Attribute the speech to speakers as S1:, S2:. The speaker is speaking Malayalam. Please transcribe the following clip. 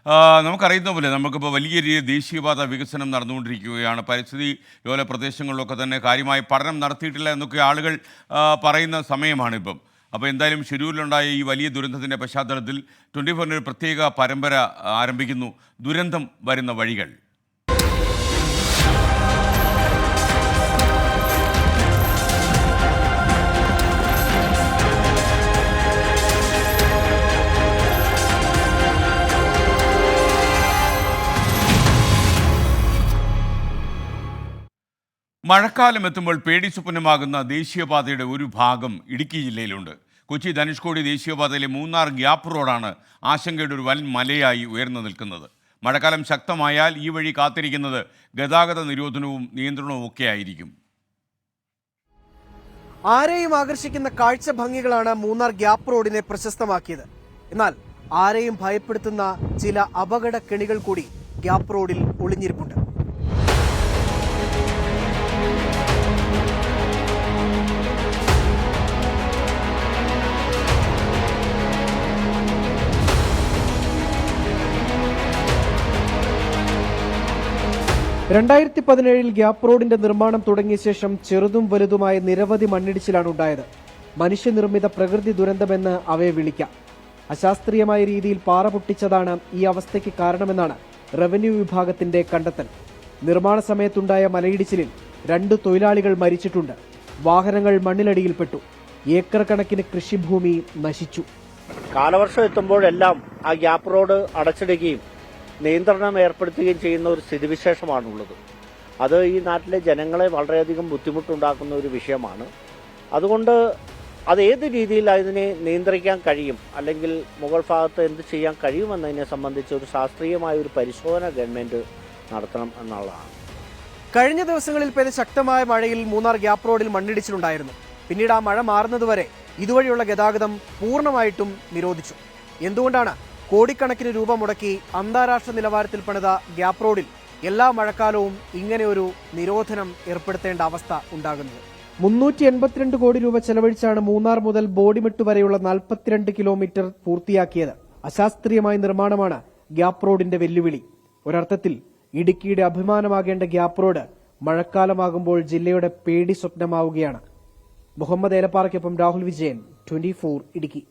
S1: നമുക്കറിയുന്ന പോലെ നമുക്കിപ്പോൾ വലിയ രീതിയിൽ ദേശീയപാത വികസനം നടന്നുകൊണ്ടിരിക്കുകയാണ്. പരിസ്ഥിതി ലോല പ്രദേശങ്ങളിലൊക്കെ തന്നെ കാര്യമായി പഠനം നടത്തിയിട്ടില്ല എന്നൊക്കെ ആളുകൾ പറയുന്ന സമയമാണിപ്പം. അപ്പോൾ എന്തായാലും ഷിരൂരിലുണ്ടായ ഈ വലിയ ദുരന്തത്തിൻ്റെ പശ്ചാത്തലത്തിൽ 24 ഒരു പ്രത്യേക പരമ്പര ആരംഭിക്കുന്നു. ദുരന്തം വരുന്ന വഴികൾ. മഴക്കാലം എത്തുമ്പോൾ പേടി സ്വപ്നമാകുന്ന ദേശീയപാതയുടെ ഒരു ഭാഗം ഇടുക്കി ജില്ലയിലുണ്ട്. കൊച്ചി ധനുഷ്കോടി ദേശീയപാതയിലെ മൂന്നാർ ഗ്യാപ്പ് റോഡാണ് ആശങ്കയുടെ ഒരു വൻ മലയായി ഉയർന്നു നിൽക്കുന്നത്. മഴക്കാലം ശക്തമായാൽ ഈ വഴി കാത്തിരിക്കുന്നത് ഗതാഗത നിരോധനവും നിയന്ത്രണവും ഒക്കെ ആയിരിക്കും.
S2: ആരെയും ആകർഷിക്കുന്ന കാഴ്ച ഭംഗികളാണ് മൂന്നാർ ഗ്യാപ്പ് റോഡിനെ പ്രശസ്തമാക്കിയത്. എന്നാൽ ആരെയും ഭയപ്പെടുത്തുന്ന ചില അപകട കെണികൾ കൂടി ഗ്യാപ്പ് റോഡിൽ ഒളിഞ്ഞിരിപ്പുണ്ട്. രണ്ടായിരത്തി 2017 ഗ്യാപ്പ് റോഡിന്റെ നിർമ്മാണം തുടങ്ങിയ ശേഷം ചെറുതും വലുതുമായ നിരവധി മണ്ണിടിച്ചിലാണ് ഉണ്ടായത്. മനുഷ്യനിർമ്മിത പ്രകൃതി ദുരന്തമെന്ന് അവയെ വിളിക്കാം. അശാസ്ത്രീയമായ രീതിയിൽ പാറ പൊട്ടിച്ചതാണ് ഈ അവസ്ഥയ്ക്ക് കാരണമെന്നാണ് റവന്യൂ വിഭാഗത്തിന്റെ കണ്ടെത്തൽ. നിർമ്മാണ സമയത്തുണ്ടായ മലയിടിച്ചിലിൽ 2 തൊഴിലാളികൾ മരിച്ചിട്ടുണ്ട്. വാഹനങ്ങൾ മണ്ണിലടിയിൽപ്പെട്ടു. ഏക്കർ കണക്കിന് കൃഷിഭൂമി നശിച്ചു.
S3: കാലവർഷം എത്തുമ്പോഴെല്ലാം ആ ഗ്യാപ്പ് റോഡ് അടച്ചിടുകയും നിയന്ത്രണം ഏർപ്പെടുത്തുകയും ചെയ്യുന്ന ഒരു സ്ഥിതിവിശേഷമാണുള്ളത്. അത് ഈ നാട്ടിലെ ജനങ്ങളെ വളരെയധികം ബുദ്ധിമുട്ടുണ്ടാക്കുന്ന ഒരു വിഷയമാണ്. അതുകൊണ്ട് അത് ഏത് രീതിയിൽ അതിനെ നിയന്ത്രിക്കാൻ കഴിയും, അല്ലെങ്കിൽ മുകൾ ഭാഗത്ത് എന്ത് ചെയ്യാൻ കഴിയുമെന്നതിനെ സംബന്ധിച്ച് ഒരു ശാസ്ത്രീയമായ ഒരു പരിശോധന ഗവൺമെന്റ് നടത്തണം എന്നുള്ളതാണ്.
S2: കഴിഞ്ഞ ദിവസങ്ങളിൽ പെയ്ത ശക്തമായ മഴയിൽ മൂന്നാർ ഗ്യാപ്പ് റോഡിൽ മണ്ണിടിച്ചിലുണ്ടായിരുന്നു. പിന്നീട് ആ മഴ മാറുന്നതുവരെ ഇതുവഴിയുള്ള ഗതാഗതം പൂർണ്ണമായിട്ടും നിരോധിച്ചു. എന്തുകൊണ്ടാണ് കോടിക്കണക്കിന് രൂപ മുടക്കി അന്താരാഷ്ട്ര നിലവാരത്തിൽ പണിത ഗ്യാപ്പ് റോഡിൽ എല്ലാ മഴക്കാലവും ഇങ്ങനെ ഒരു നിരോധനം ഏർപ്പെടുത്തേണ്ട അവസ്ഥ ഉണ്ടാകുന്നത്? 382 കോടി രൂപ ചെലവഴിച്ചാണ് മൂന്നാർ മുതൽ ബോഡിമെട്ട് വരെയുള്ള 42 കിലോമീറ്റർ പൂർത്തിയാക്കിയത്. അശാസ്ത്രീയമായ നിർമ്മാണമാണ് ഗ്യാപ്പ് റോഡിന്റെ വെല്ലുവിളി. ഒരർത്ഥത്തിൽ ഇടുക്കിയുടെ അഭിമാനമാകേണ്ട ഗ്യാപ്പ് റോഡ് മഴക്കാലമാകുമ്പോൾ ജില്ലയുടെ പേടി സ്വപ്നമാവുകയാണ്. മുഹമ്മദ് ഏലപ്പാറയ്ക്കൊപ്പം രാഹുൽ വിജയൻ, 24 ഇടുക്കി.